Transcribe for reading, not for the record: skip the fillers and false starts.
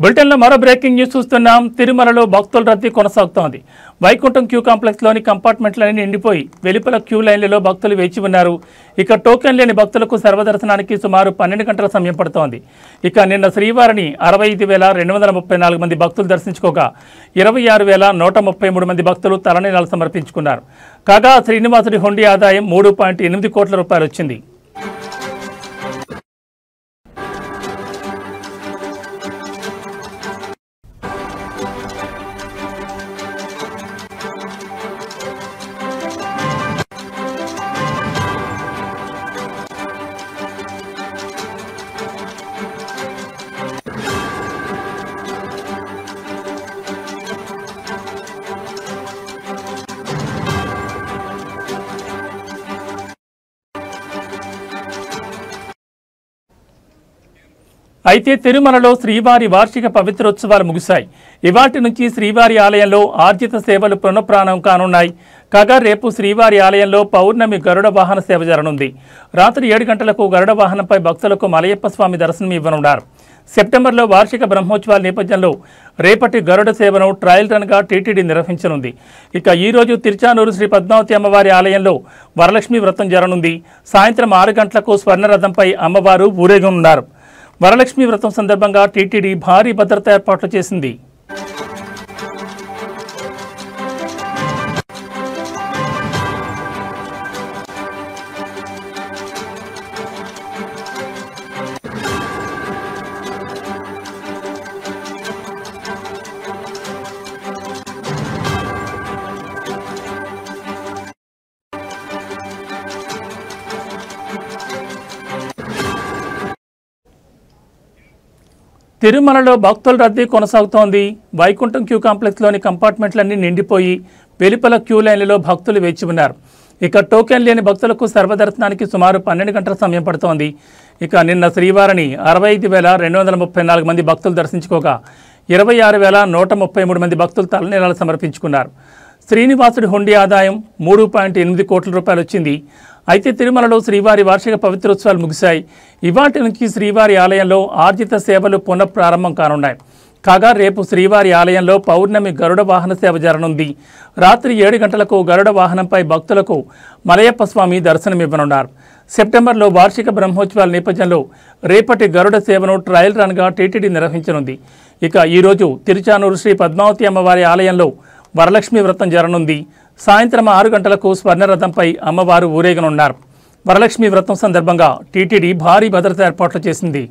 బులెటిన్లో మరో breaking news చూస్తున్నాం. తిరుమలలో భక్తుల రద్దీ కొనసాగుతోంది. వైకుంఠం క్యూ కాంప్లెక్స్లోని కంపార్ట్మెంట్లన్నీ నిండిపోయి వెలుపల క్యూ లైన్లలో భక్తులు వేచి ఉన్నారు. ఇక టోకెన్ లేని భక్తులకు సర్వదర్శనానికి సుమారు 12 గంటల సమయం పడుతోంది. ఇక నిన్న శ్రీవారిని 65,234 మంది భక్తులు దర్శించుకోగా 26,133 మంది భక్తులు తలనీలాలు సమర్పించుకున్నారు. కాగా శ్రీనివాసుడి హుండీ ఆదాయం 3.8 కోట్ల రూపాయలు వచ్చింది. అయితే తిరుమలలో శ్రీవారి వార్షిక పవిత్రోత్సవాలు ముగిశాయి. ఇవాటి నుంచి శ్రీవారి ఆలయంలో ఆర్జిత సేవలు పునఃప్రారంభం కానున్నాయి. కాగా రేపు శ్రీవారి ఆలయంలో పౌర్ణమి గరుడ వాహన సేవ జరగనుంది. రాత్రి 7 గంటలకు గరుడ వాహనంపై భక్తులకు మలయప్ప స్వామి దర్శనం ఇవ్వనున్నారు. సెప్టెంబర్లో వార్షిక బ్రహ్మోత్సవాల నేపథ్యంలో రేపటి గరుడ సేవను ట్రయల్ రన్గా టీటీడీ నిర్వహించనుంది. ఇక ఈరోజు తిరుచానూరు శ్రీ పద్మావతి అమ్మవారి ఆలయంలో వరలక్ష్మి వ్రతం జరగనుంది. సాయంత్రం 6 గంటలకు స్వర్ణరథంపై అమ్మవారు ఊరేగనున్నారు. వరలక్ష్మి వ్రతం సందర్భంగా టీటీడీ భారీ భద్రతా ఏర్పాట్లు చేసింది. తిరుమలలో భక్తుల రద్దీ కొనసాగుతోంది. వైకుంఠం క్యూ కాంప్లెక్స్లోని కంపార్ట్మెంట్లన్నీ నిండిపోయి వెలుపల క్యూ లైన్లలో భక్తులు వేచి ఉన్నారు. ఇక టోకెన్ లేని భక్తులకు సర్వదర్శనానికి సుమారు 12 గంటల సమయం పడుతోంది. ఇక నిన్న శ్రీవారిని 65,234 మంది భక్తులు దర్శించుకోగా 26,133 మంది భక్తులు తలనీలాలు సమర్పించుకున్నారు. శ్రీనివాసుడి హుండీ ఆదాయం 3.8 కోట్ల రూపాయలు వచ్చింది. అయితే తిరుమలలో శ్రీవారి వార్షిక పవిత్రోత్సవాలు ముగిశాయి. ఇవాటి నుంచి శ్రీవారి ఆలయంలో ఆర్జిత సేవలు పునఃప్రారంభం కానున్నాయి. కాగా రేపు శ్రీవారి ఆలయంలో పౌర్ణమి గరుడ వాహన సేవ జరగనుంది. రాత్రి 7 గంటలకు గరుడ వాహనంపై భక్తులకు మలయప్ప స్వామి దర్శనమివ్వనున్నారు. సెప్టెంబర్లో వార్షిక బ్రహ్మోత్సవాల నేపథ్యంలో రేపటి గరుడ సేవను ట్రయల్ రన్గా టీటీడీ నిర్వహించనుంది. ఇక ఈరోజు తిరుచానూరు శ్రీ పద్మావతి అమ్మవారి ఆలయంలో వరలక్ష్మి వ్రతం జరగనుంది. సాయంత్రం 6 గంటలకు స్వర్ణరథంపై అమ్మవారు ఊరేగనున్నారు. వరలక్ష్మి వ్రతం సందర్భంగా టీటీడీ భారీ భద్రతా ఏర్పాట్లు చేసింది.